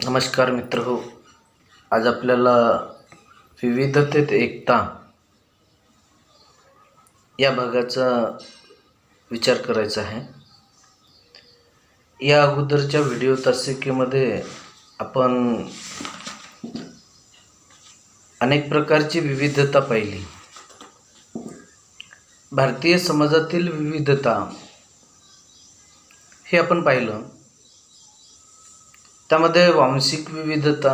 नमस्कार मित्र हो. आज आपल्याला विविधतेत एकता या भागाचा विचार करायचा आहे. या अगोदरच्या व्हिडिओ तासिकेमध्ये आपण अनेक प्रकारची विविधता पाहिली. भारतीय समाजातील विविधता हे आपण पाहिलं. त्यामध्ये वांशिक विविधता,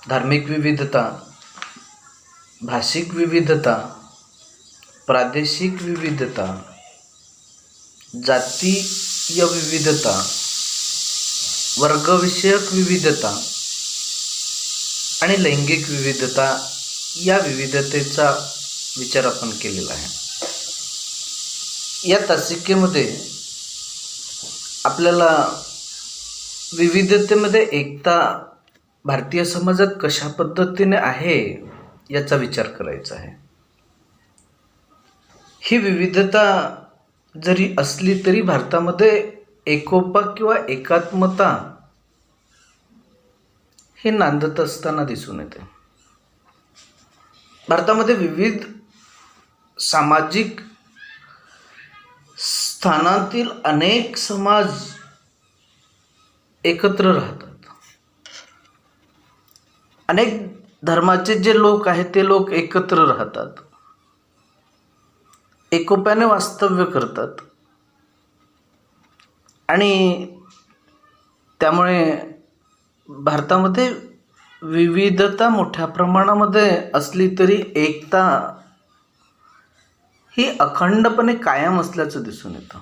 धार्मिक विविधता, भाषिक विविधता, प्रादेशिक विविधता, जातीय विविधता, वर्गविषयक विविधता आणि लैंगिक विविधता या विविधतेचा विचार आपण केलेला आहे. या तासिकेमध्ये आपल्याला विविधतेमध्ये एकता भारतीय समाजात कशा पद्धतीने आहे याचा विचार करायचा आहे. ही विविधता जरी असली तरी भारतामध्ये एकोपा किंवा एकात्मता हे नांदत असताना दिसून येते. भारतामध्ये विविध सामाजिक स्थानातील अनेक समाज एकत्र राहतात. अनेक धर्माचे जे लोक आहेत ते लोक एकत्र राहतात, एकोप्याने वास्तव्य करतात आणि त्यामुळे भारतामध्ये विविधता मोठ्या प्रमाणामध्ये असली तरी एकता ही अखंडपणे कायम असल्याचं दिसून येतं.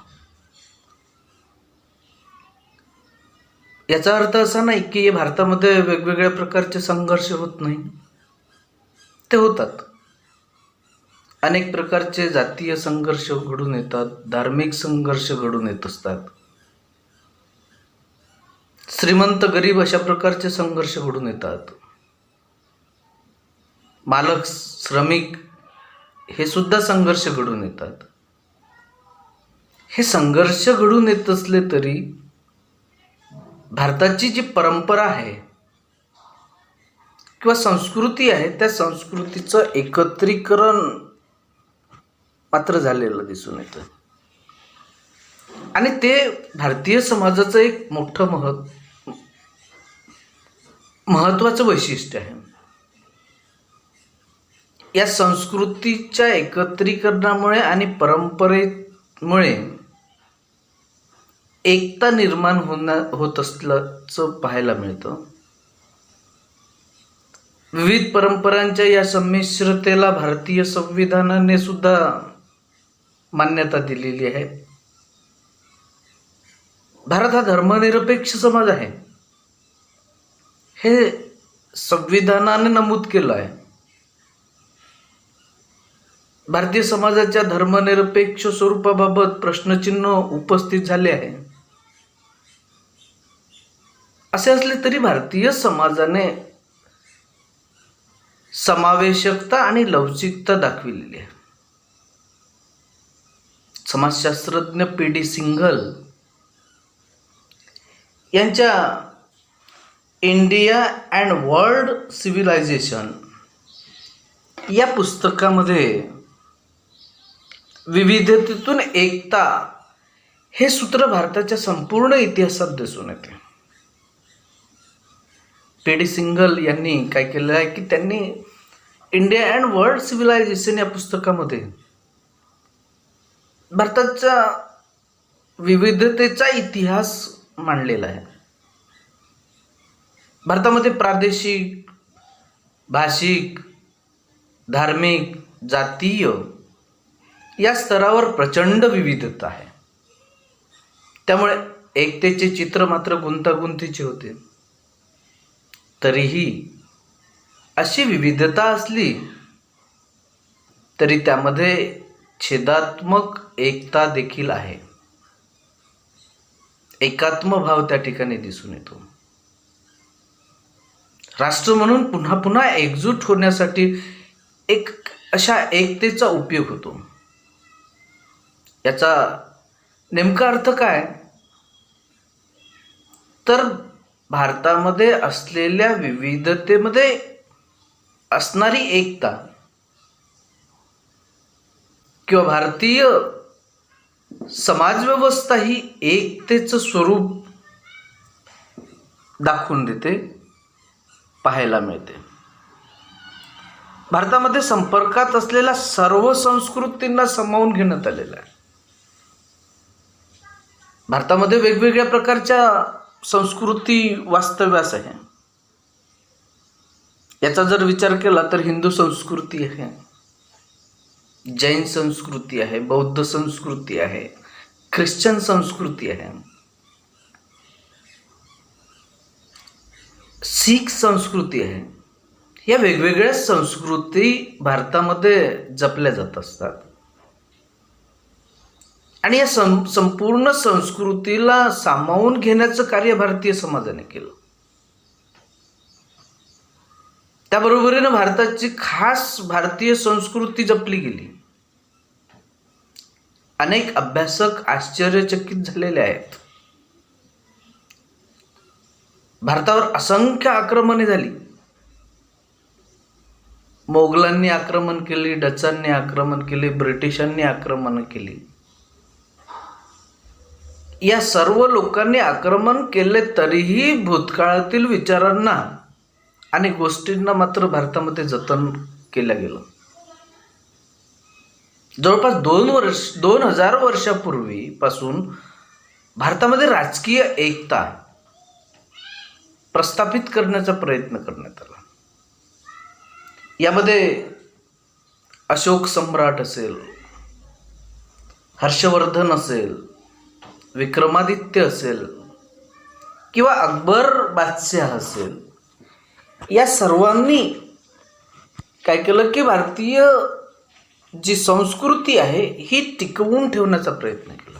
याचा अर्थ असा नाही की भारतामध्ये वेगवेगळ्या प्रकारचे संघर्ष होत नाही. ते होतात. अनेक प्रकारचे जातीय संघर्ष घडून येतात, धार्मिक संघर्ष घडून येत असतात, श्रीमंत गरीब अशा प्रकारचे संघर्ष घडून येतात. मालक श्रमिक हे सुद्धा संघर्ष घडून येतात. हे संघर्ष घडून येत असले तरी भारताची जी परंपरा आहे किंवा संस्कृती आहे त्या संस्कृतीचं एकत्रीकरण मात्र झालेलं दिसून येतं आणि ते भारतीय समाजाचं एक मोठं महत्त्वाचं वैशिष्ट्य आहे. या संस्कृतीच्या एकत्रीकरणामुळे आणि परंपरेमुळे एकता निर्माण होत असल्याचं पाहायला मिळतं. विविध परंपरांच्या या संमिश्रतेला भारतीय संविधानाने सुद्धा मान्यता दिलेली आहे. भारत हा धर्मनिरपेक्ष समाज आहे हे संविधानाने नमूद केलं आहे. भारतीय समाजाच्या धर्मनिरपेक्ष स्वरूपाबाबत प्रश्नचिन्ह उपस्थित झाले आहे. असे असले तरी भारतीय समाजाने समावेशकता आणि लवचिकता दाखविलेली आहे. समाजशास्त्रज्ञ पी.डी. सिंघल यांच्या इंडिया अँड वर्ल्ड सिव्हिलायझेशन या पुस्तकामध्ये विविधतेतून एकता हे सूत्र भारताच्या संपूर्ण इतिहासात दिसून येते. पी.डी. सिंघल यांनी काय केलं आहे की त्यांनी इंडिया अँड वर्ल्ड सिव्हिलायझेशन या पुस्तकामध्ये भारताच्या विविधतेचा इतिहास मांडलेला आहे. भारतामध्ये प्रादेशिक, भाषिक, धार्मिक, जातीय या स्तरावर प्रचंड विविधता आहे. त्यामुळे एकतेचे चित्र मात्र गुंतागुंतीचे होते. तरीही अशी विविधता असली तरी त्यामध्ये छेदात्मक एकता देखील आहे. एकात्म भाव त्या ठिकाणी दिसून येतो. राष्ट्र म्हणून पुन्हा पुन्हा एकजूट होण्यासाठी एक अशा एकतेचा उपयोग होतो. याचा नेमका अर्थ काय तर भारतामध्ये असलेल्या विविधतेमध्ये असणारी एकता किंवा भारतीय समाजव्यवस्था ही एकतेचं स्वरूप दाखवून देते, पाहायला मिळते. भारतामध्ये संपर्कात असलेल्या सर्व संस्कृतींना सामावून घेण्यात आलेलं आहे. भारतामध्ये वेगवेगळ्या प्रकारच्या संस्कृती वास्तव्यास आहे. याचा जर विचार केला तर हिंदू संस्कृती आहे, जैन संस्कृती आहे, बौद्ध संस्कृती आहे, ख्रिश्चन संस्कृती आहे, शीख संस्कृती आहे. या वेगवेगळ्या संस्कृती भारतामध्ये जपल्या जात असतात आणि या संपूर्ण संस्कृतीला सामावून घेण्याचं कार्य भारतीय समाजाने केलं. त्याबरोबरीनं भारताची खास भारतीय संस्कृती जपली गेली. अनेक अभ्यासक आश्चर्यचकित झालेले आहेत. भारतावर असंख्य आक्रमणे झाली. मोगलांनी आक्रमण केली, डचांनी आक्रमण केले, ब्रिटिशांनी आक्रमण केली. या सर्व लोकांनी आक्रमण केले तरीही भूतकाळातील विचारांना आणि गोष्टींना मात्र भारतामध्ये जतन केलं गेलं. जवळपास 2000 वर्षापूर्वीपासून भारतामध्ये राजकीय एकता प्रस्थापित करण्याचा प्रयत्न करण्यात आला. यामध्ये अशोक सम्राट असेल, हर्षवर्धन असेल, विक्रमादित्य असेल किंवा अकबर बादशाह असेल, या सर्वांनी काय केलं की भारतीय जी संस्कृती आहे ही टिकवून ठेवण्याचा प्रयत्न केला.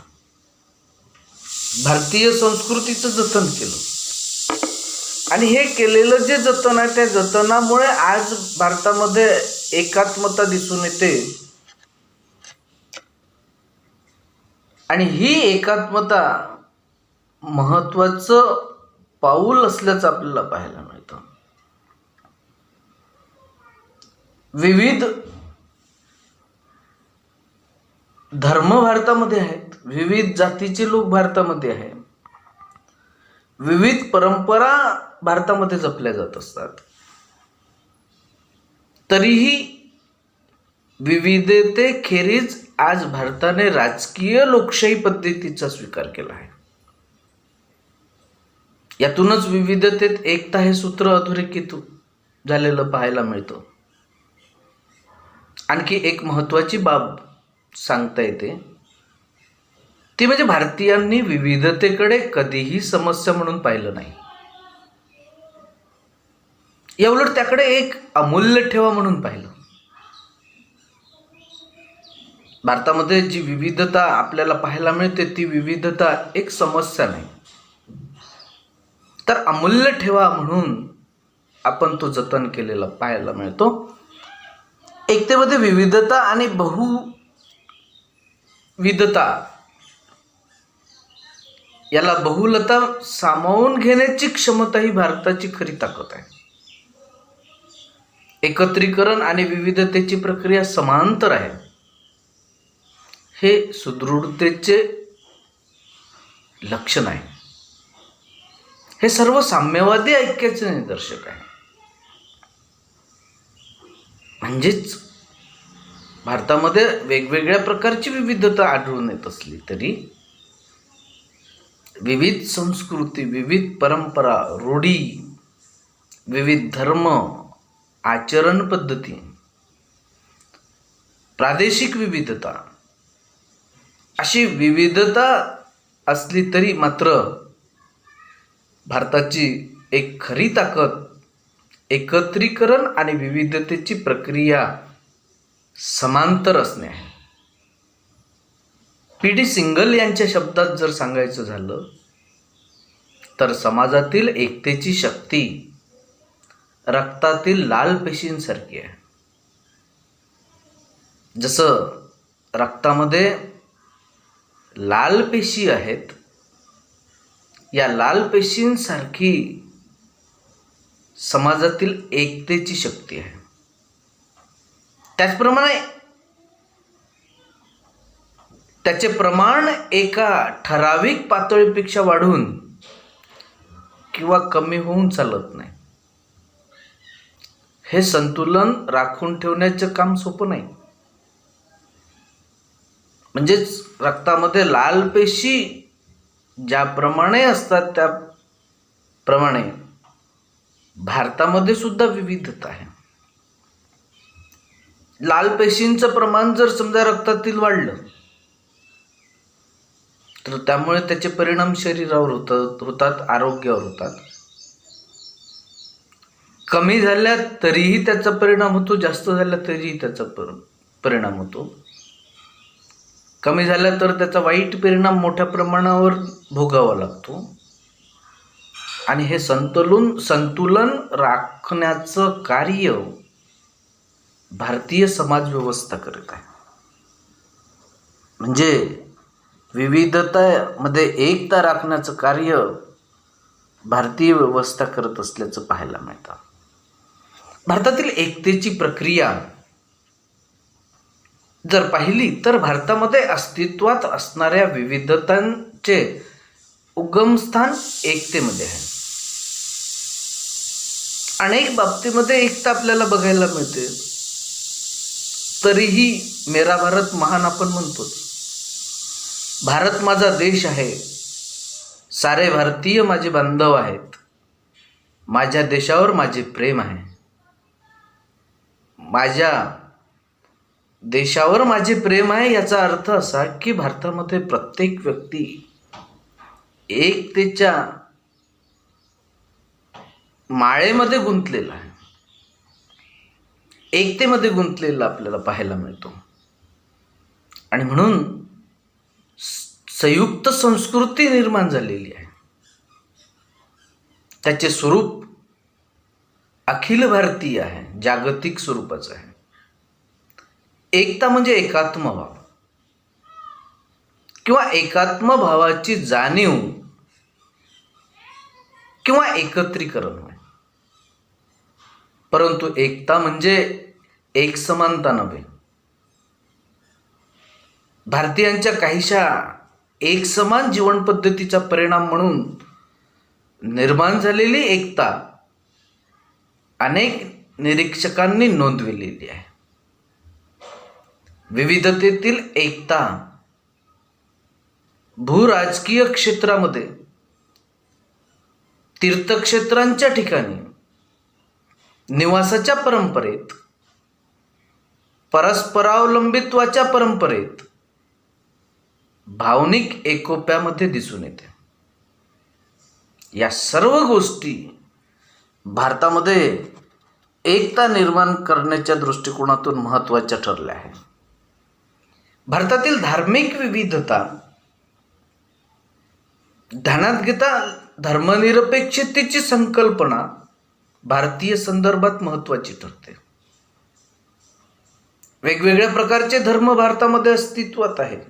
भारतीय संस्कृतीचं जतन केलं आणि हे केलेलं जे जतन आहे त्या जतनामुळे आज भारतामध्ये एकात्मता दिसून येते आणि ही एकात्मता महत्वाचं पाऊल असल्याचं आपल्याला पाहायला मिळतं. विविध धर्म भारतामध्ये आहेत, विविध जातीचे लोक भारतामध्ये आहेत, विविध परंपरा भारतामध्ये जपल्या जात असतात. तरीही विविधतेखेरीज आज भारताने राजकीय लोकशाही पद्धतीचा स्वीकार केला आहे. यातूनच विविधतेत एकता हे सूत्र अधोरेखित झालेलं पाहायला मिळतं. आणखी एक महत्वाची बाब सांगता येते ती म्हणजे भारतीयांनी विविधतेकडे कधीही समस्या म्हणून पाहिलं नाही. याउलट त्याकडे एक अमूल्य ठेवा म्हणून पाहिलं. भारतामध्ये जी विविधता आपल्याला पाहायला मिळते ती विविधता एक समस्या नाही, तर अमूल्य ठेवा म्हणून आपण तो जतन केलेला पाहायला मिळतो. एकतेमध्ये विविधता आणि बहुविधता याला बहुलता सामावून घेण्याची क्षमता ही भारताची खरी ताकद आहे. एकत्रीकरण आणि विविधतेची प्रक्रिया समांतर आहे. हे सुदृढतेचे लक्षण आहे. हे सर्व साम्यवादी ऐक्याचे निदर्शक आहे. म्हणजेच भारतामध्ये वेगवेगळ्या प्रकारची विविधता आढळून येत असली तरी विविध संस्कृती, विविध परंपरा, रूढी, विविध धर्म, आचरण पद्धती, प्रादेशिक विविधता अशी विविधता असली तरी मात्र भारताची एक खरी ताकद एकत्रीकरण आणि विविधतेची प्रक्रिया समांतर असणे आहे. पी.डी. सिंगल यांच्या शब्दात जर सांगायचं झालं तर समाजातील एकतेची शक्ती रक्तातील लाल पेशींसारखी आहे. जसं रक्तामध्ये लाल पेशी आहेत या लाल पेशींसारखी समाजातील एकतेची शक्ती आहे. त्याचप्रमाणे त्याचे प्रमाण एका ठराविक पातळीपेक्षा वाढून किंवा कमी होऊन चालत नाही. हे संतुलन राखून ठेवण्याचं काम सोपं नाही. म्हणजेच रक्तामध्ये लाल पेशी ज्याप्रमाणे असतात त्याप्रमाणे भारतामध्ये सुद्धा विविधता आहे. लाल पेशींचं प्रमाण जर समजा रक्तातील वाढलं तर त्यामुळे त्याचे परिणाम शरीरावर होतात, आरोग्यावर होतात. कमी झाल्या तरीही त्याचा परिणाम होतो, जास्त झाल्या तरीही त्याचा परिणाम होतो. कमी झाल्या तर त्याचा वाईट परिणाम मोठ्या प्रमाणावर भोगावा लागतो. आणि हे संतुलन राखण्याचं कार्य भारतीय समाज व्यवस्था करत आहे. म्हणजे विविधतेमध्ये एकता राखण्याचं कार्य भारतीय व्यवस्था करत असल्याचं पाहायला मिळतं. भारतातील एकतेची प्रक्रिया जर पाहिली तर भारतामध्ये अस्तित्वात असणाऱ्या विविधतांचे उगमस्थान एकतेमध्ये आहे. अनेक बाबतीमध्ये एकता आपल्याला बघायला मिळते. तरीही मेरा भारत महान आपण म्हणतोच. भारत माझा देश आहे, सारे भारतीय माझे बांधव आहेत, माझ्या देशावर माझे प्रेम आहे. माझ्या देशावर माझे प्रेम आहे याचा अर्थ असा की भारतामध्ये प्रत्येक व्यक्ती एकतेच्या माळेमध्ये गुंतलेला आहे, एकतेमध्ये गुंतलेला आपल्याला पाहायला मिळतो. आणि म्हणून संयुक्त संस्कृती निर्माण झालेली आहे. त्याचे स्वरूप अखिल भारतीय आहे, जागतिक स्वरूपाचं आहे. एकता म्हणजे एकात्मभाव किंवा एकात्मभावाची जाणीव किंवा एकत्रीकरण होय. परंतु एकता म्हणजे एकसमानता नव्हे. भारतीयांच्या काहीशा एकसमान जीवन पद्धतीचा परिणाम म्हणून निर्माण झालेली एकता अनेक निरीक्षकांनी नोंदविलेली आहे. विविधतेतील एकता भूराजकीय क्षेत्रामध्ये, तीर्थक्षेत्रांच्या ठिकाणी, निवासाच्या परंपरेत, परस्परावलंबित्वाच्या परंपरेत, भावनिक एकोप्यामध्ये दिसून येते. या सर्व गोष्टी भारतामध्ये एकता निर्माण करण्याच्या दृष्टिकोनातून महत्त्वाच्या ठरल्या आहेत. भारतातील धार्मिक विविधता ध्यानात घेता धर्मनिरपेक्षतेची संकल्पना भारतीय संदर्भात महत्त्वाची ठरते. वेगवेगळ्या प्रकारचे धर्म भारतामध्ये अस्तित्वात आहेत.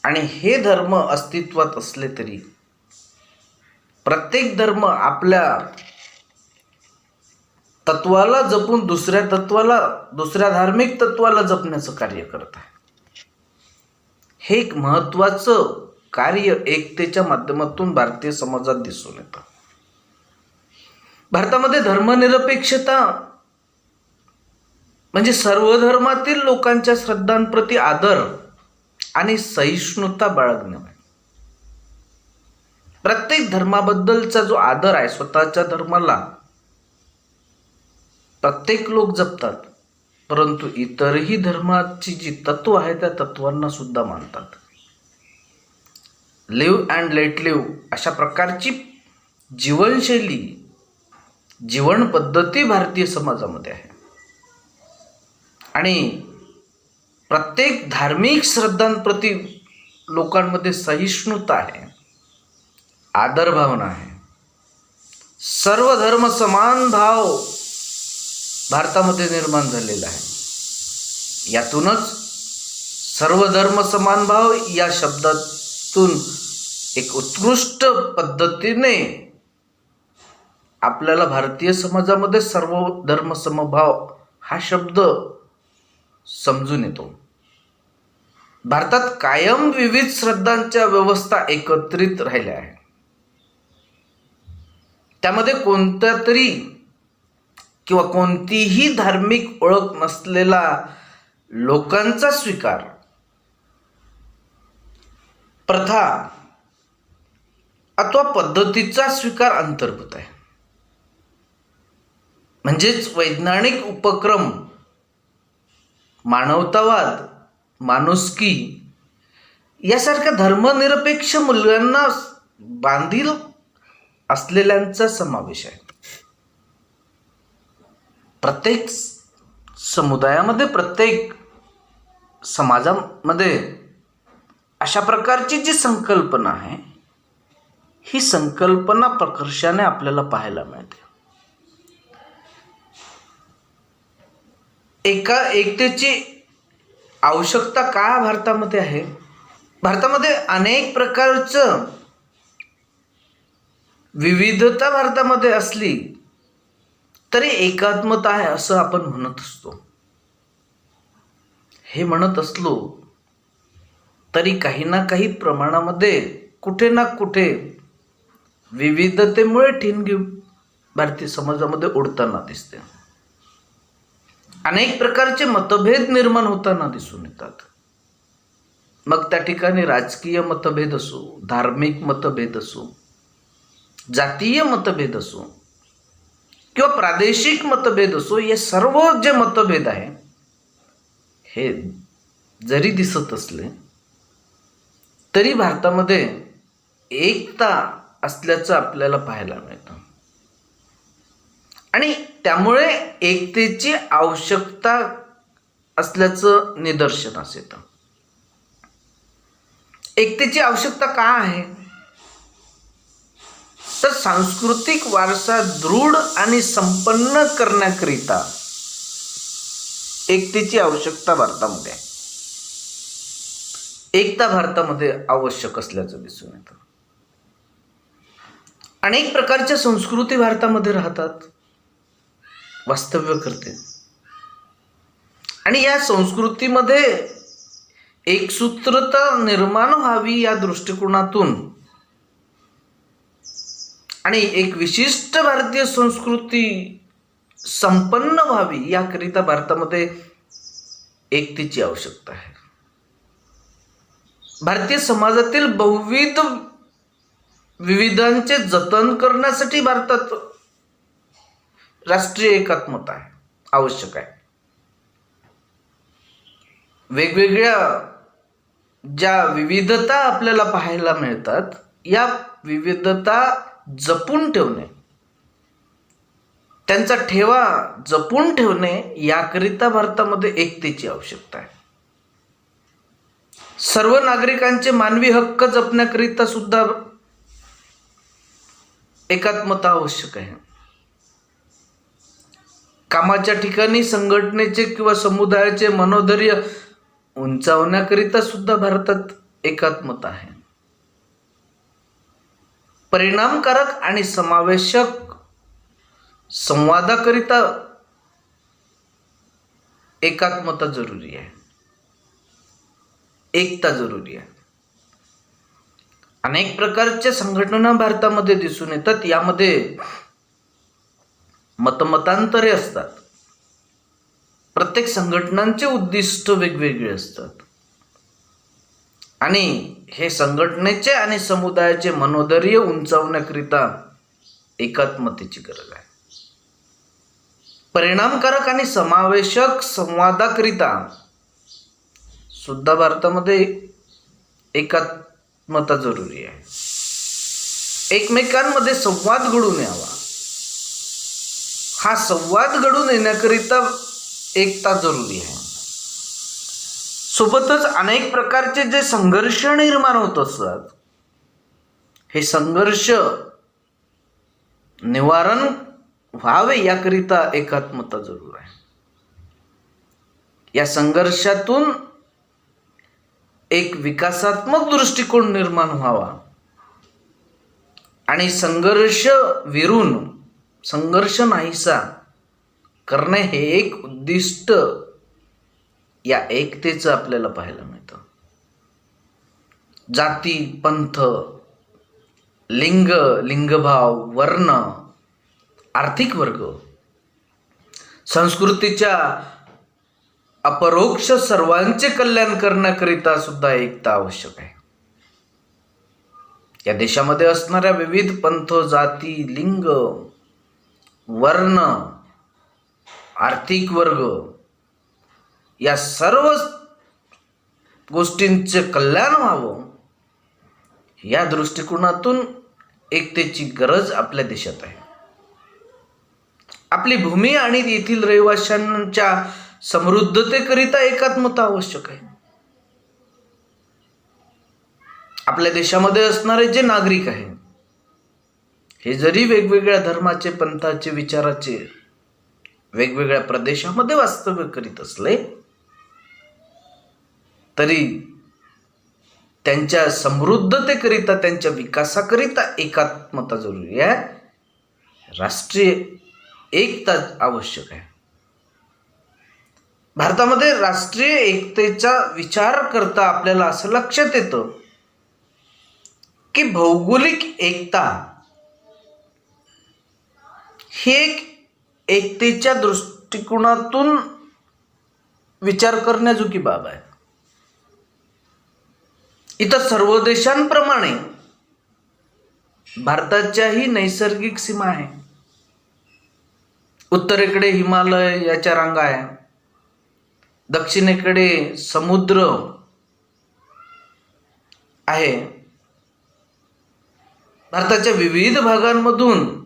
आणि हे धर्म अस्तित्वात असले तरी प्रत्येक धर्म आपल्या तत्वाला जपून दुसऱ्या धार्मिक तत्वाला जपण्याचं कार्य करत आहे. हे एक महत्त्वाचं कार्य एकतेच्या माध्यमातून भारतीय समाजात दिसून येतं. भारतामध्ये धर्मनिरपेक्षता म्हणजे सर्व धर्मातील लोकांच्या श्रद्धांप्रती आदर आणि सहिष्णुता बाळगणे. प्रत्येक धर्माबद्दलचा जो आदर आहे, स्वतःच्या धर्माला प्रत्येक लोक जपतात, परंतु इतरही धर्माची जी तत्व आहे त्या तत्वांना सुद्धा मानतात. लिव्ह अँड लेट लिव्ह अशा प्रकारची जीवनशैली, जीवन पद्धती भारतीय समाजामध्ये आहे. आणि प्रत्येक धार्मिक श्रद्धांप्रती लोकांमध्ये सहिष्णुता आहे, आदरभावना आहे. सर्व धर्म समान भाव भारतामध्ये निर्माण झालेला आहे. यातूनच सर्व धर्म समान भाव या शब्दातून एक उत्कृष्ट पद्धतीने आपल्याला भारतीय समाजामध्ये सर्व धर्म समभाव हा शब्द समजून येतो. भारतात कायम विविध श्रद्धांच्या व्यवस्था एकत्रित राहिल्या आहेत. त्यामध्ये कोणत्या तरी किंवा कोणतीही धार्मिक ओळख नसलेला लोकांचा स्वीकार, प्रथा अथवा पद्धतीचा स्वीकार अंतर्भूत आहे. म्हणजेच वैज्ञानिक उपक्रम, मानवतावाद, माणुसकी यासारख्या धर्मनिरपेक्ष मूल्यांना बांधील असलेल्यांचा समावेश आहे. प्रत्येक समुदायामध्ये, प्रत्येक समाजामध्ये अशा प्रकारची जी संकल्पना आहे, ही संकल्पना प्रकर्षाने आपल्याला पाहायला मिळते. एकतेची आवश्यकता का भारतामध्ये आहे? भारतामध्ये अनेक प्रकारचं विविधता भारतामध्ये असली तरी एकात्मता आहे असं आपण म्हणत असतो. हे म्हणत असलो तरी काही ना काही प्रमाणामध्ये कुठे ना कुठे विविधतेमुळे ठिणगी भारतीय समाजामध्ये उडताना दिसते. अनेक प्रकारचे मतभेद निर्माण होताना दिसून येतात. मग त्या ठिकाणी राजकीय मतभेद असो, धार्मिक मतभेद असो, जातीय मतभेद असो किंवा प्रादेशिक मतभेद असो, हे सर्व जे मतभेद आहे हे जरी दिसत असले तरी भारतामध्ये एकता असल्याचं आपल्याला पाहायला मिळतं. आणि त्यामुळे एकतेची आवश्यकता असल्याचं निदर्शनास येतं. एकतेची आवश्यकता का आहे? तर सांस्कृतिक वारसा दृढ आणि संपन्न करण्याकरिता एकतेची आवश्यकता भारतामध्ये आहे. एकता भारतामध्ये आवश्यक असल्याचं दिसून येतं. अनेक प्रकारच्या संस्कृती भारतामध्ये राहतात, वास्तव्य करते, आणि या संस्कृतीमध्ये एकसूत्रता निर्माण व्हावी या दृष्टिकोनातून आणि एक विशिष्ट भारतीय संस्कृती संपन्न व्हावी याकरिता भारतामध्ये एकतेची आवश्यकता आहे. भारतीय समाजातील बहुविध विविधांचे जतन करण्यासाठी भारतात राष्ट्रीय एकात्मता आहे, आवश्यक आहे. वेगवेगळ्या ज्या विविधता आपल्याला पाहायला मिळतात, या विविधता जपून ठेवणे, त्यांचा ठेवा जपून ठेवणे याकरिता भारतामध्ये एकतेची आवश्यकता आहे. सर्व नागरिकांचे मानवी हक्क जपण्याकरिता सुद्धा एकात्मता आवश्यक आहे. कामाच्या ठिकाणी संघटनेचे किंवा समुदायाचे मनोधैर्य उंचावण्याकरिता सुद्धा भारतात एकात्मता आहे. परिणामकारक आणि समावेशक संवादाकरिता एकात्मता जरुरी आहे, एकता जरुरी आहे. अनेक प्रकारच्या संघटना भारतामध्ये दिसून येतात. यामध्ये मतमतांतरे असतात. प्रत्येक संघटनांचे उद्दिष्ट वेगवेगळे असतात आणि हे संघटनेचे आणि समुदायाचे मनोधैर्य उंचावण्याकरिता एकात्मतेची गरज आहे. परिणामकारक आणि समावेशक संवादाकरिता सुद्धा भारतामध्ये एकात्मता जरुरी आहे. एकमेकांमध्ये संवाद घडून यावा. हा संवाद घडून येण्याकरिता एकता जरुरी आहे. सोबतच अनेक प्रकारचे जे संघर्ष निर्माण होत असतात, हे संघर्ष निवारण व्हावे याकरिता एकात्मता जरूर आहे. या संघर्षातून एक विकासात्मक दृष्टिकोन निर्माण व्हावा आणि संघर्ष विरून संघर्ष नाहीसा करणे हे एक उद्दिष्ट या एकतेचं आपल्याला पाहायला मिळतं. जाती, पंथ, लिंग, लिंगभाव, वर्ण, आर्थिक वर्ग, संस्कृतीच्या अपरोक्ष सर्वांचे कल्याण करण्याकरिता सुद्धा एकता आवश्यक आहे. या देशामध्ये असणाऱ्या विविध पंथ, जाती, लिंग, वर्ण, आर्थिक वर्ग या सर्व गोष्टींचे कल्याण व्हावं या दृष्टिकोनातून एकतेची गरज आपल्या देशात आहे. आपली भूमी आणि येथील रहिवाशांच्या समृद्धतेकरिता एकात्मता आवश्यक आहे. आपल्या देशामध्ये असणारे जे नागरिक आहेत हे जरी वेगवेगळ्या धर्माचे, पंथाचे, विचाराचे वेगवेगळ्या प्रदेशामध्ये वास्तव्य करीत असले तरी त्यांच्या समृद्धतेकरिता, त्यांच्या विकासाकरिता एकात्मता जरुरी आहे. राष्ट्रीय एकता आवश्यक आहे. भारतामध्ये राष्ट्रीय एकतेचा विचार करता आपल्याला असं लक्षात येतं की भौगोलिक एकता ही एक एकतेच्या दृष्टिकोनातून विचार करण्याजोगी बाब आहे. इतर सर्व देशांप्रमाणे भारताच्याही नैसर्गिक सीमा आहे. उत्तरेकडे हिमालय याच्या रांगा आहे, दक्षिणेकडे समुद्र आहे. भारताच्या विविध भागांमधून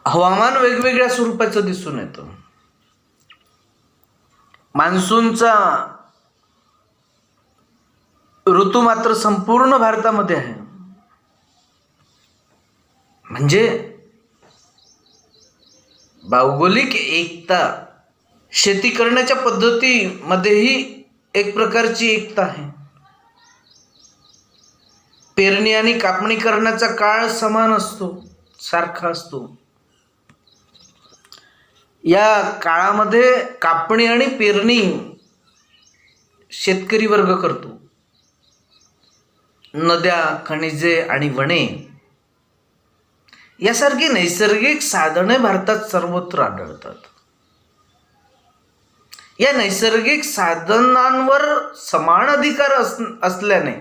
हवामान वेगवेगळ्या स्वरूपाचं दिसून येतं. मान्सूनचा ऋतू मात्र संपूर्ण भारतामध्ये आहे. म्हणजे भौगोलिक एकता शेती करण्याच्या पद्धतीमध्येही एक प्रकारची एकता आहे. पेरणी आणि कापणी करण्याचा काळ समान असतो, सारखा असतो. या काळामध्ये कापणी आणि पेरणी शेतकरी वर्ग करतो. नद्या, खनिजे आणि वने यासारखी नैसर्गिक साधने भारतात सर्वत्र आढळतात. या नैसर्गिक साधनांवर समान अधिकार असल्याने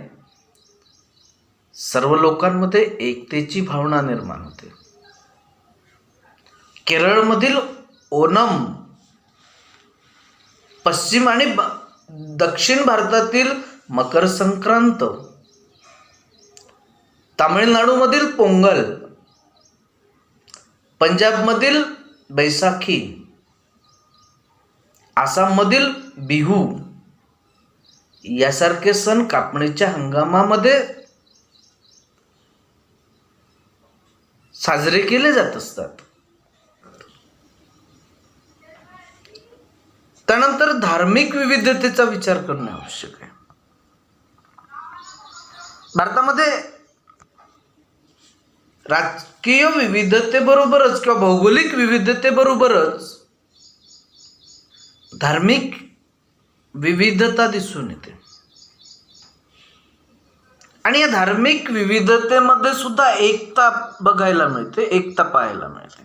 सर्व लोकांमध्ये एकतेची भावना निर्माण होते. केरळमधील ओणम, पश्चिम आणि दक्षिण भारतातील मकर संक्रांत, तामिळनाडूमधील पोंगल, पंजाबमधील बैसाखी, आसाममधील बिहू यासारखे सण कापणीच्या हंगामामध्ये साजरे केले जात असतात. त्यानंतर धार्मिक विविधतेचा विचार करणे आवश्यक आहे. भारतामध्ये राजकीय विविधतेबरोबरच किंवा भौगोलिक विविधतेबरोबरच धार्मिक विविधता दिसून येते. आणि या धार्मिक विविधतेमध्ये सुद्धा एकता बघायला मिळते, एकता पाहायला मिळते.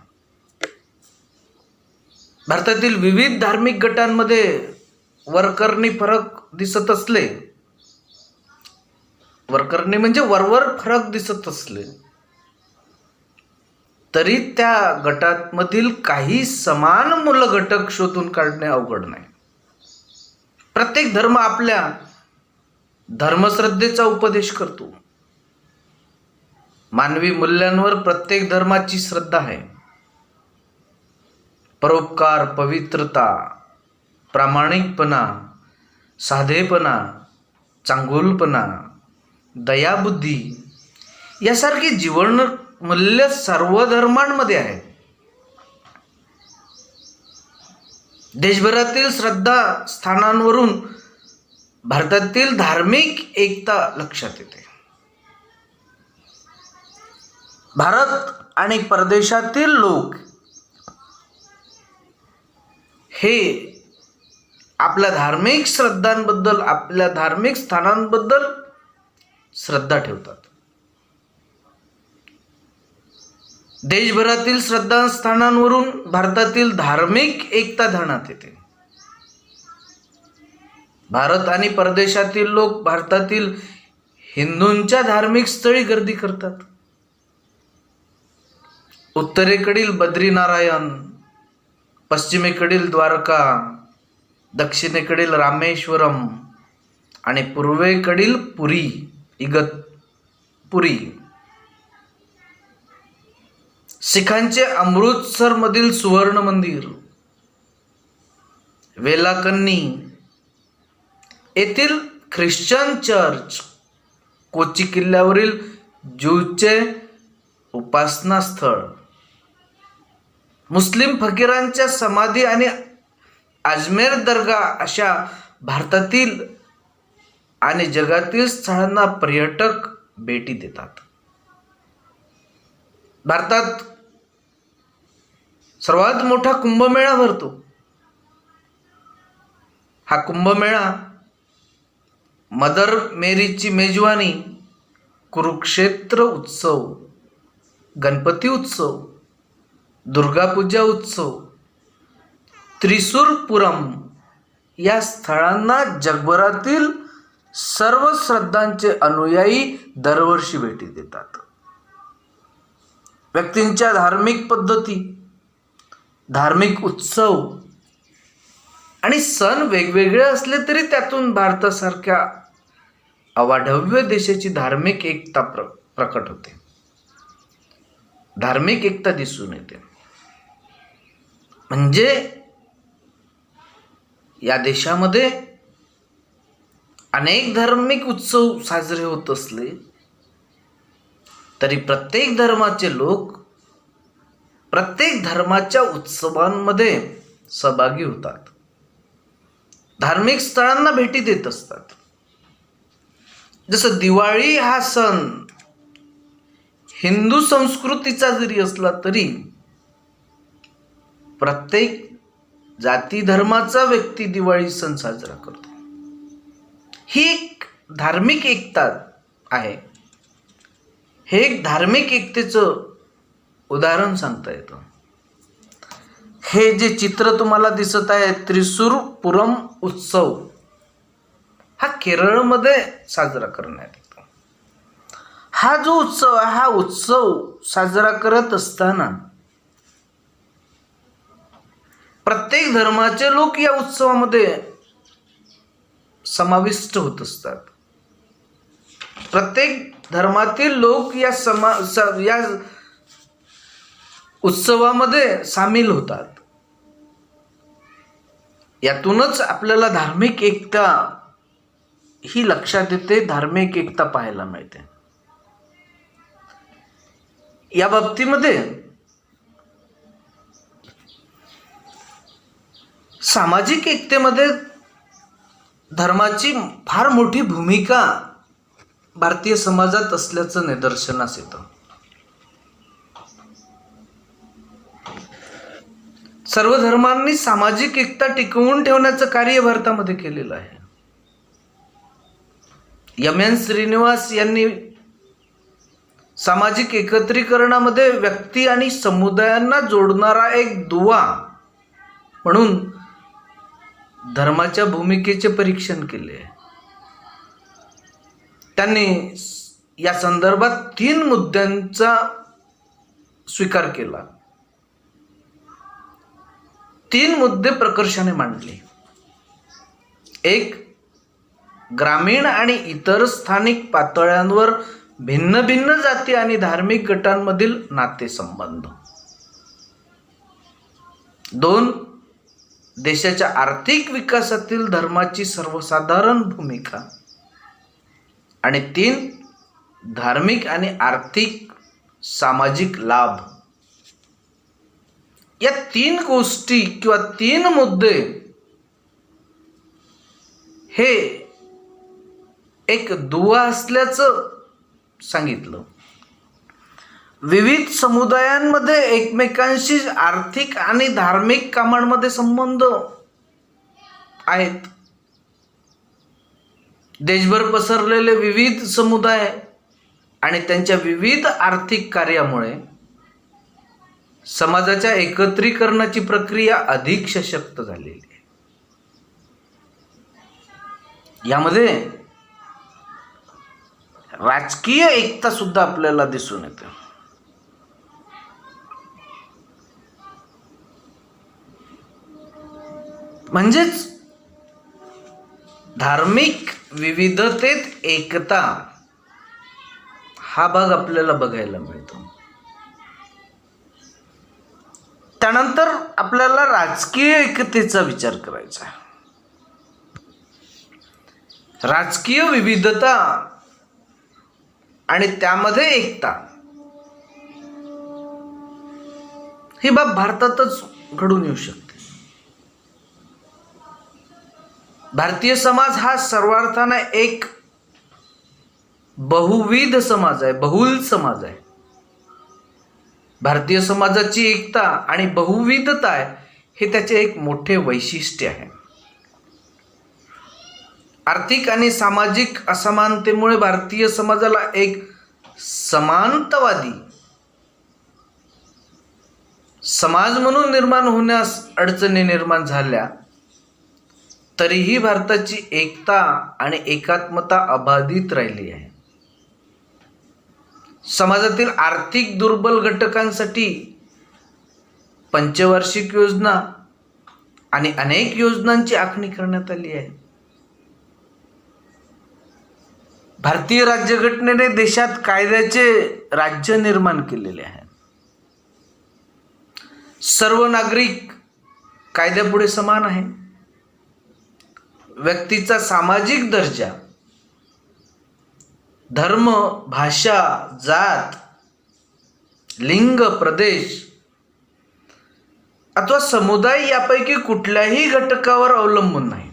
भारतातील विविध धार्मिक गटांमध्ये वरकरणी फरक दिसत असले, वरकरणी म्हणजे वरवर फरक दिसत असले तरी त्या गटांमधील काही समान मूल घटक शोधून काढणे अवघड नाही. प्रत्येक धर्म आपल्या धर्मश्रद्धेचा उपदेश करतो. मानवी मूल्यांवर प्रत्येक धर्माची श्रद्धा आहे. परोपकार, पवित्रता, प्रामाणिकपणा, साधेपणा, चांगुलपणा, दयाबुद्धी यासारखी जीवन मूल्य सर्व धर्मांमध्ये आहेत. देशभरातील श्रद्धा स्थानांवरून भारतातील धार्मिक एकता लक्षात येते. भारत आणि परदेशातील लोक हे आपल्या धार्मिक श्रद्धांबद्दल, आपल्या धार्मिक स्थानांबद्दल श्रद्धा ठेवतात. देशभरातील श्रद्धास्थानांवरून भारतातील धार्मिक एकता ध्यानात येते. भारत आणि परदेशातील लोक भारतातील हिंदूंच्या धार्मिक स्थळी गर्दी करतात. उत्तरेकडील बद्रीनारायण, पश्चिमेकडील द्वारका, दक्षिणेकडील रामेश्वरम आणि पूर्वेकडील पुरी, इगतपुरी. शिखांचे अमृतसरमधील सुवर्ण मंदिर, वेलाकन्नी येथील ख्रिश्चन चर्च, कोची किल्ल्यावरील ज्यूचे उपासना स्थळ, मुस्लिम फकीरांच्या समाधी आणि अजमेर दर्गा अशा भारतातील आणि जगातील स्थळांना पर्यटक भेटी देतात. भारतात सर्वात मोठा कुंभमेळा भरतो. हा कुंभमेळा मदर मेरीची मेजवानी, कुरुक्षेत्र उत्सव, गणपती उत्सव, दुर्गापूजा उत्सव, त्रिशूरपुरम या स्थळांना जगभरातील सर्व श्रद्धांचे अनुयायी दरवर्षी भेटी देतात. व्यक्तींच्या धार्मिक पद्धती, धार्मिक उत्सव आणि सण वेगवेगळे असले तरी त्यातून भारतासारख्या अवाढव्य देशाची धार्मिक एकता प्रकट होते, धार्मिक एकता दिसून येते. म्हणजे या देशामध्ये अनेक धार्मिक उत्सव साजरे होत असले तरी प्रत्येक धर्माचे लोक प्रत्येक धर्माच्या उत्सवांमध्ये सहभागी होतात, धार्मिक स्थळांना भेटी देत असतात. जसं दिवाळी हा सण हिंदू संस्कृतीचा जरी असला तरी प्रत्येक जाती धर्माचा व्यक्ती दिवाळी सण साजरा करतो. ही एक धार्मिक एकता आहे. हे एक धार्मिक एकतेचं उदाहरण सांगता येतं. हे जे चित्र तुम्हाला दिसत आहे त्रिशूरपुरम उत्सव, हा केरळमध्ये साजरा करण्यात येतो. हा जो उत्सव आहे, हा उत्सव साजरा करत असताना प्रत्येक धर्माचे लोक या उत्सवामध्ये समाविष्ट होत असतात. प्रत्येक धर्मातील लोक या उत्सवामध्ये सामील होतात. यातूनच आपल्याला धार्मिक एकता ही लक्षात येते, धार्मिक एकता पाहायला मिळते. या बाबतीमध्ये सामाजिक एकतेमध्ये धर्माची फार मोठी भूमिका भारतीय समाजात असल्याचं निदर्शनास येतं. सर्व धर्मांनी सामाजिक एकता टिकवून ठेवण्याचं कार्य भारतामध्ये केलेलं आहे. एम.एन. श्रीनिवास यांनी सामाजिक एकत्रीकरणामध्ये व्यक्ती आणि समुदायांना जोडणारा एक दुवा म्हणून धर्माच्या भूमिकेचे परीक्षण केले. त्यांनी या संदर्भात 3 मुद्द्यांचा स्वीकार केला. 3 मुद्दे प्रकर्षाने मांडले. 1. ग्रामीण आणि इतर स्थानिक पातळ्यांवर भिन्न भिन्न जाती आणि धार्मिक गटांमधील नातेसंबंध. 2. देशाच्या आर्थिक विकासातील धर्माची सर्वसाधारण भूमिका. आणि 3. धार्मिक आणि आर्थिक सामाजिक लाभ. या 3 गोष्टी किंवा 3 मुद्दे हे एक दुवा असल्याचं सांगितलं. विविध समुदायांमध्ये एकमेकांशी आर्थिक आणि धार्मिक कामांमध्ये संबंध आहेत. देशभर पसरलेले विविध समुदाय आणि त्यांच्या विविध आर्थिक कार्यामुळे समाजाच्या एकत्रीकरणाची प्रक्रिया अधिक सशक्त झालेली आहे. यामध्ये राजकीय एकता सुद्धा आपल्याला दिसून येते. म्हणजेच धार्मिक विविधतेत एकता हा भाग आपल्याला बघायला मिळतो. त्यानंतर आपल्याला राजकीय एकतेचा विचार करायचा आहे. राजकीय विविधता आणि त्यामध्ये एकता ही बाब भारतातच घडून येऊ शकते. भारतीय समाज हा सर्वार्थाने एक बहुविध समाज आहे, बहुल समाज आहे. भारतीय समाजाची एकता आणि बहुविधता आहे हे त्याचे एक मोठे वैशिष्ट्य आहे. आर्थिक आणि सामाजिक असमानतेमुळे भारतीय समाजाला एक समानतावादी समाज म्हणून निर्माण होण्यास अडचणी निर्माण झाल्या, तरीही भारताची एकता आणि एकात्मता अबाधित राहिली आहे. समाजातील आर्थिक दुर्बल घटकांसाठी पंचवार्षिक योजना आणि अनेक योजनांची आखणी करण्यात आली आहे. भारतीय राज्यघटनेने देशात कायद्याचे राज्य निर्माण केलेले आहे. सर्व नागरिक कायद्यापुढे समान आहे. व्यक्तीचा सामाजिक दर्जा, धर्म, भाषा, जात, लिंग, प्रदेश अथवा समुदाय यापैकी कुठल्याही घटकावर अवलंबून नाही.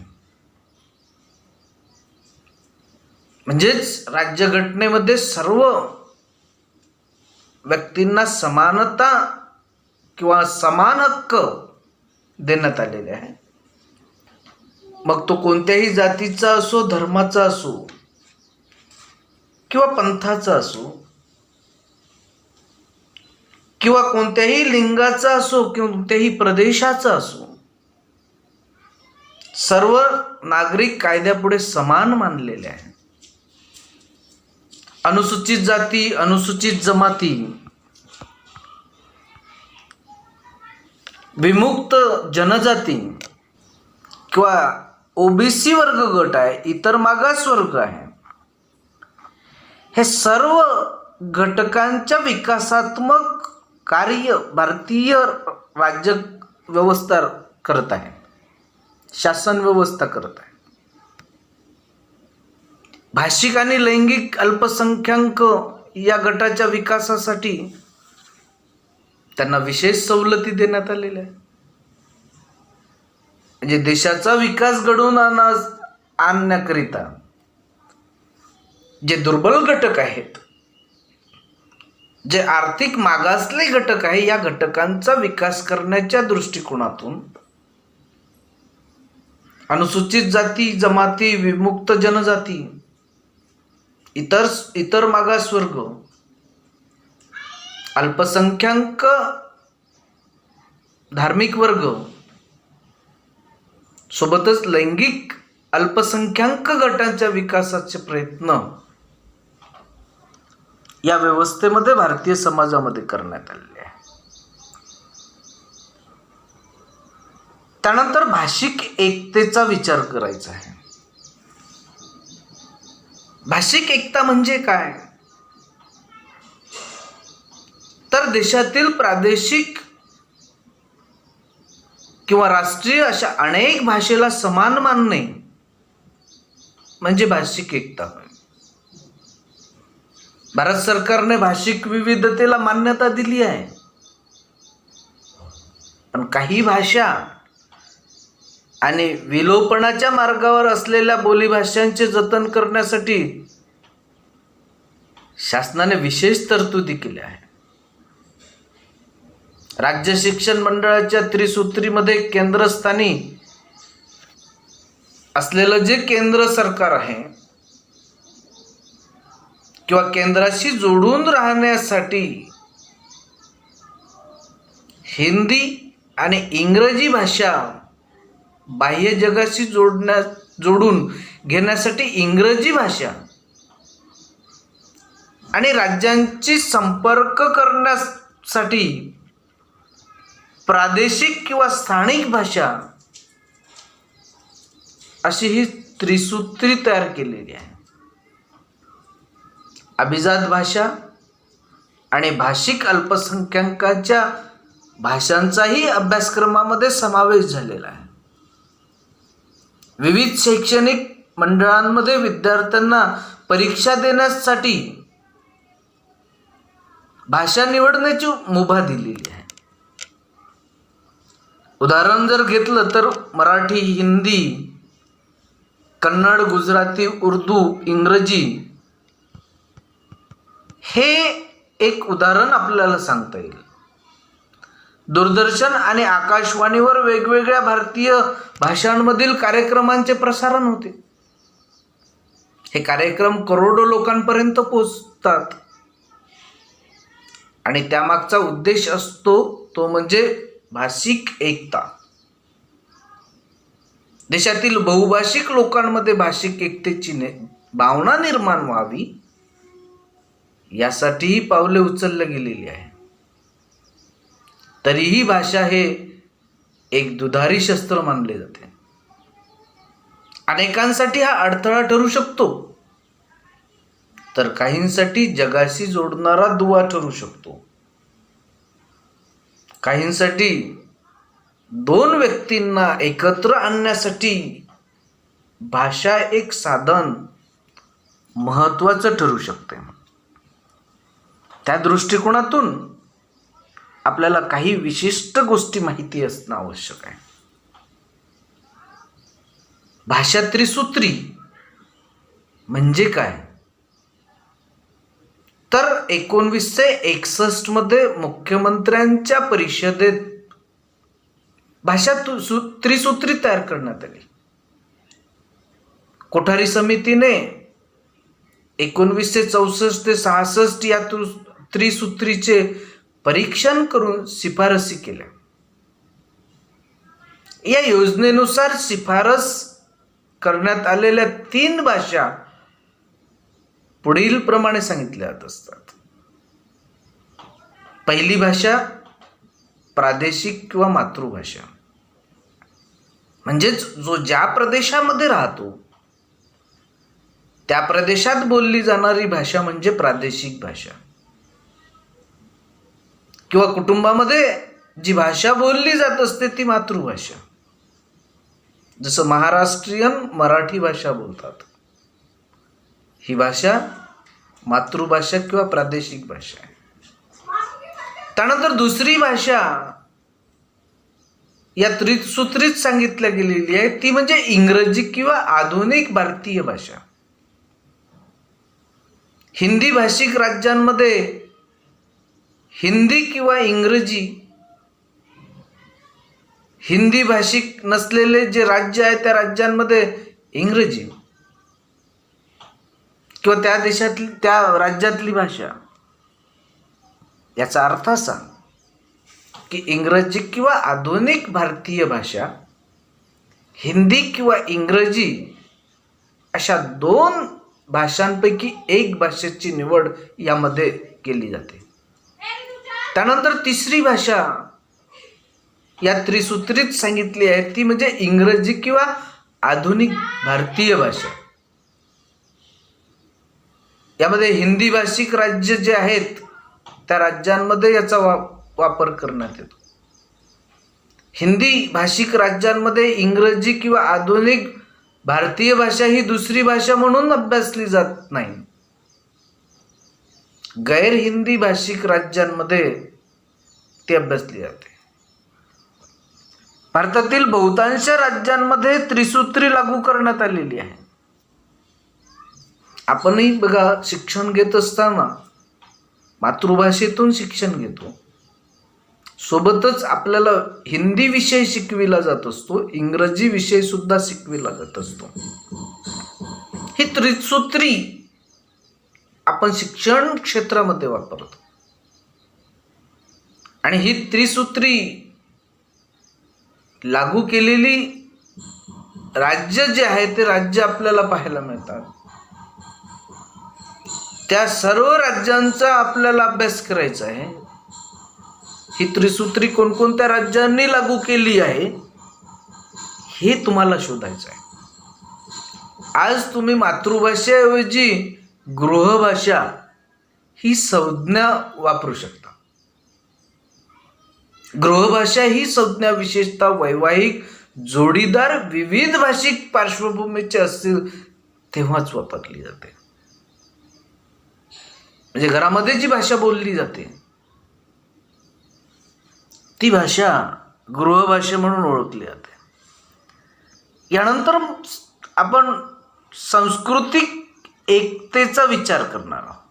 म्हणजेच राज्यघटनेमध्ये सर्व व्यक्तींना समानता किंवा समान हक्क देण्यात आलेले आहे. मग तो कोणत्याही जातीचा असो, धर्माचा असो किंवा पंथाचा असो किंवा कोणत्याही लिंगाचा असो किंवा कोणत्याही प्रदेशाचा असो, सर्व नागरिक कायद्यापुढे समान मानलेले आहेत. अनुसूचित जाती, अनुसूचित जमाती, विमुक्त जनजाती किंवा ओबीसी वर्ग गट आहे, इतर मागास वर्ग आहे, हे सर्व घटकांच्या विकासात्मक कार्य भारतीय राज्य व्यवस्था करत आहे, शासन व्यवस्था करत आहे. भाषिक आणि लैंगिक अल्पसंख्याक या गटाच्या विकासासाठी त्यांना विशेष सवलती देण्यात आलेल्या आहेत. म्हणजे देशाचा विकास घडवून आणण्याकरिता जे दुर्बल घटक आहेत, जे आर्थिक मागासले घटक आहे, या घटकांचा विकास करण्याच्या दृष्टिकोनातून अनुसूचित जाती, जमाती, विमुक्त जनजाती, इतर मागासवर्ग, अल्पसंख्याक धार्मिक वर्ग सोबतच लैंगिक अल्पसंख्याक गटांच्या विकासाचे प्रयत्न या व्यवस्थेमध्ये भारतीय समाजामध्ये करण्यात आलेले आहे. त्यानंतर भाषिक एकतेचा विचार करायचा आहे. भाषिक एकता म्हणजे काय? तर देशातील प्रादेशिक किंवा राष्ट्रीय अशा अनेक भाषेला समान मानणे म्हणजे भाषिक एकता होय. भारत सरकारने भाषिक विविधतेला मान्यता दिली आहे, पण काही भाषा आणि विलोपनाच्या मार्गावर असलेल्या बोलीभाषांचे जतन करण्यासाठी शासनाने विशेष तरतुदी केल्या आहे. राज्य शिक्षण मंडळाच्या त्रिसूत्रीमध्ये केंद्रस्थानी असलेलं जे केंद्र सरकार आहे किंवा केंद्राशी जोडून राहण्यासाठी हिंदी आणि इंग्रजी भाषा बाह्य जगाशी जोडून घेण्यासाठी इंग्रजी भाषा आणि राज्यांची संपर्क करण्यासाठी प्रादेशिक किंवा स्थानिक भाषा अशी ही त्रिसूत्री तयार केलेली आहे. अभिजात भाषा आणि भाषिक अल्पसंख्याकांच्या भाषांचाही अभ्यासक्रमामध्ये समावेश झालेला आहे. विविध शैक्षणिक मंडळांमध्ये विद्यार्थ्यांना परीक्षा देण्यासाठी भाषा निवडण्याची मुभा दिलेली आहे. उदाहरण जर घेतलं तर मराठी, हिंदी, कन्नड, गुजराती, उर्दू, इंग्रजी हे एक उदाहरण आपल्याला सांगता येईल. दूरदर्शन आणि आकाशवाणीवर वेगवेगळ्या भारतीय भाषांमधील कार्यक्रमांचे प्रसारण होते. हे कार्यक्रम करोडो लोकांपर्यंत पोहोचतात आणि त्यामागचा उद्देश असतो तो म्हणजे भाषिक एकता. देशातील बहुभाषिक लोकांमध्ये भाषिक एकतेची भावना निर्माण व्हावी यासाठीही पावले उचलली गेलेली आहे. तरीही भाषा हे एक दुधारी शस्त्र मानले जाते. अनेकांसाठी हा अडथळा ठरू शकतो तर काहींसाठी जगाशी जोडणारा दुवा ठरू शकतो. काहींसाठी दोन व्यक्तींना एकत्र आणण्यासाठी भाषा एक साधन महत्त्वाचं ठरू शकते. त्या दृष्टिकोनातून आपल्याला काही विशिष्ट गोष्टी माहिती असणं आवश्यक आहे. भाषा त्रिसूत्री म्हणजे काय? तर 1961 मध्ये मुख्यमंत्र्यांच्या परिषदेत भाषा त्रिसूत्री तयार करण्यात आली. कोठारी समितीने 1964 ते 66 या त्रिसूत्रीचे परीक्षण करून शिफारसी केल्या. या योजनेनुसार शिफारस करण्यात आलेल्या 3 भाषा पुढील प्रमाणे सांगितल्या जात असतात. पहिली भाषा प्रादेशिक किंवा मातृभाषा, म्हणजेच जो ज्या प्रदेशामध्ये राहतो त्या प्रदेशात बोलली जाणारी भाषा म्हणजे प्रादेशिक भाषा. किंवा कुटुंबामध्ये जी भाषा बोलली जात असते ती मातृभाषा. जसं महाराष्ट्रीयन मराठी भाषा बोलतात, ही भाषा मातृभाषा किंवा प्रादेशिक भाषा आहे. त्यानंतर दुसरी भाषा या त्रिसूत्रीत सांगितल्या गेलेली आहे ती म्हणजे इंग्रजी किंवा आधुनिक भारतीय भाषा. हिंदी भाषिक राज्यांमध्ये हिंदी किंवा इंग्रजी, हिंदी भाषिक नसलेले जे राज्य आहे त्या राज्यांमध्ये इंग्रजी किंवा त्या देशातली त्या राज्यातली भाषा. याचा अर्थ असा की इंग्रजी किंवा आधुनिक भारतीय भाषा, हिंदी किंवा इंग्रजी अशा 2 भाषांपैकी एक भाषेची निवड यामध्ये केली जाते. त्यानंतर तिसरी भाषा या त्रिसूत्रीत सांगितली आहे ती म्हणजे इंग्रजी किंवा आधुनिक भारतीय भाषा. यामध्ये हिंदी भाषिक राज्य जे आहेत त्या राज्यांमध्ये याचा वापर करण्यात येतो. हिंदी भाषिक राज्यांमध्ये इंग्रजी किंवा आधुनिक भारतीय भाषा ही दुसरी भाषा म्हणून अभ्यासली जात नाही. गैर हिंदी भाषिक राज्यांमध्ये ती अभ्यासली जाते. भारतातील बहुतांश राज्यांमध्ये त्रिसूत्री लागू करण्यात आलेली आहे. आपणही बघा, शिक्षण घेत असताना मातृभाषेतून शिक्षण घेतो, सोबतच आपल्याला हिंदी विषय शिकविला जात असतो, इंग्रजी विषय सुद्धा शिकविला जात असतो. ही त्रिसूत्री आपण शिक्षण क्षेत्रामध्ये वापरतो आणि ही त्रिसूत्री लागू केलेली राज्य जे आहे ते राज्य आपल्याला पाहायला मिळतात. त्या सर्व राज्यांचा आपल्याला अभ्यास करायचा आहे. ही त्रिसूत्री कोणकोणत्या राज्यांनी लागू केली आहे हे तुम्हाला शोधायचं आहे. आज तुम्ही मातृभाषेऐवजी गृहभाषा ही संज्ञा वापरू शकता. गृहभाषा ही संज्ञा विशेषतः वैवाहिक जोडीदार विविध भाषिक पार्श्वभूमीचे असतील तेव्हाच वापरली जाते. म्हणजे घरामध्ये जी भाषा बोलली जाते ती भाषा गृहभाषा म्हणून ओळखली जाते. यानंतर आपण सांस्कृतिक एकतेचा विचार करणार आहोत.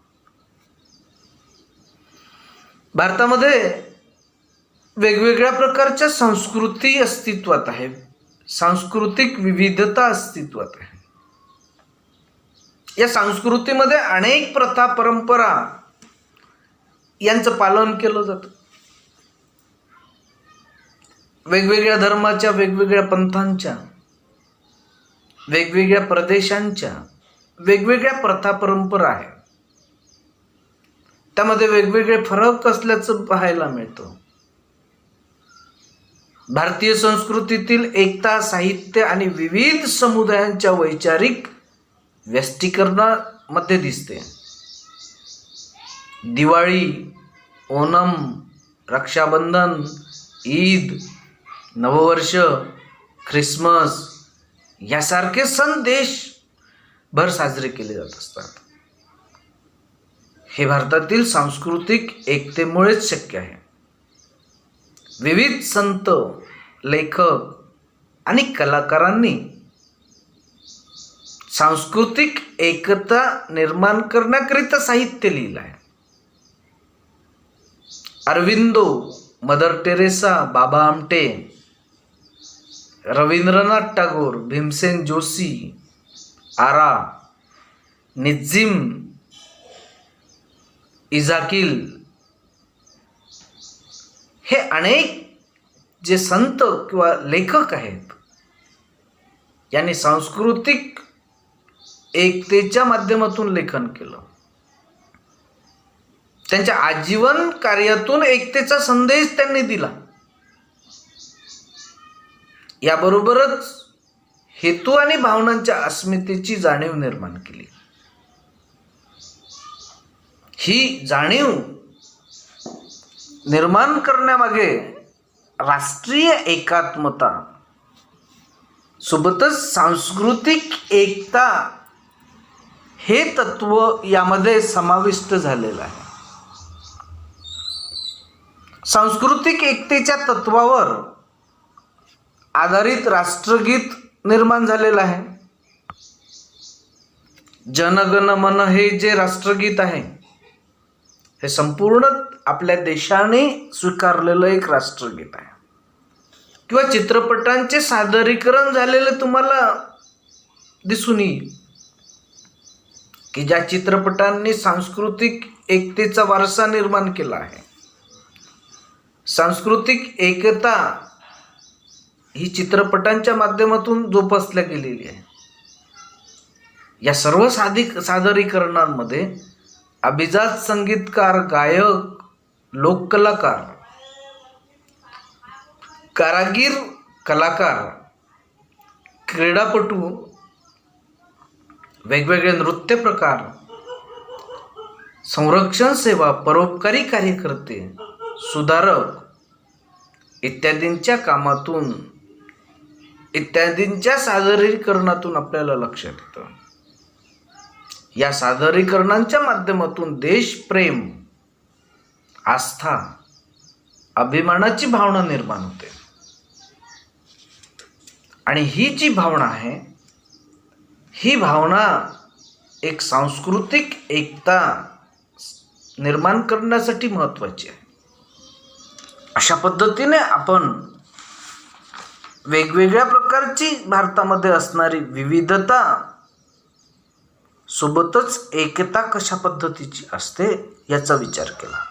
भारतामध्ये वेगवेगळ्या प्रकारच्या संस्कृती अस्तित्वात आहे, सांस्कृतिक विविधता अस्तित्वात आहे. या संस्कृतीमध्ये अनेक प्रथा परंपरा यांचं पालन केलं जातं. वेगवेगळ्या धर्माच्या, वेगवेगळ्या पंथांच्या, वेगवेगळ्या प्रदेशांच्या वेगवेगळ्या प्रथा परंपरा आहेत. त्यामध्ये वेगवेगळे फरक असल्याचं पाहायला मिळतं. भारतीय संस्कृतीतील एकता, साहित्य आणि विविध समुदायांच्या वैचारिक व्यष्टीकरणामध्ये दिसते. दिवाळी, ओणम, रक्षाबंधन, ईद, नववर्ष, ख्रिसमस यासारखे सण देशभर साजरे केले जात असतात. हे भारतातील सांस्कृतिक एकतेमुळेच शक्य आहे. विविध संत, लेखक आणि कलाकारांनी सांस्कृतिक एकता निर्माण करण्याकरिता साहित्य लिहिलं आहे. अरविंदो, मदर टेरेसा, बाबा आमटे, रवींद्रनाथ टागोर, भीमसेन जोशी, आरा, निझिम इजाकिल हे अनेक जे संत किंवा लेखक आहेत यांनी सांस्कृतिक एकतेच्या माध्यमातून लेखन केलं. त्यांच्या आजीवन कार्यातून एकतेचा संदेश त्यांनी दिला. याबरोबरच हेतू आणि भावनांच्या अस्मितेची जाणीव निर्माण केली. ही जाणीव निर्माण करण्यामागे राष्ट्रीय एकात्मता सोबतच सांस्कृतिक एकता हे तत्व यामध्ये समाविष्ट झालेलं आहे. सांस्कृतिक एकतेच्या तत्वावर आधारित राष्ट्रगीत निर्माण झालेलं आहे. जनगण मन हे जे राष्ट्रगीत आहे हे संपूर्ण आपल्या देशाने स्वीकारलेलं एक राष्ट्रगीत आहे. किंवा चित्रपटांचे सादरीकरण झालेले तुम्हाला दिसून येईल की ज्या चित्रपटांनी सांस्कृतिक एकतेचा वारसा निर्माण केला आहे. सांस्कृतिक एकता ही चित्रपटांच्या माध्यमातून जोपासल्या गेलेली आहे. या सर्व सादरीकरणांमध्ये अभिजात संगीतकार, गायक, लोककलाकार, कारागीर, कलाकार, क्रीडापटू, वेगवेगळे नृत्य प्रकार, संरक्षण सेवा, परोपकारी कार्यकर्ते, सुधारक इत्यादींच्या सादरीकरणातून आपल्याला लक्षात येतं. या सादरीकरणांच्या माध्यमातून देशप्रेम, आस्था, अभिमानाची भावना निर्माण होते. आणि ही जी भावना आहे, ही भावना एक सांस्कृतिक एकता निर्माण करण्यासाठी महत्त्वाची आहे. अशा पद्धतीने आपण वेगवेगळ्या प्रकारची भारतामध्ये असणारी विविधता सोबतच एकता कशा पद्धतीची असते याचा विचार केला.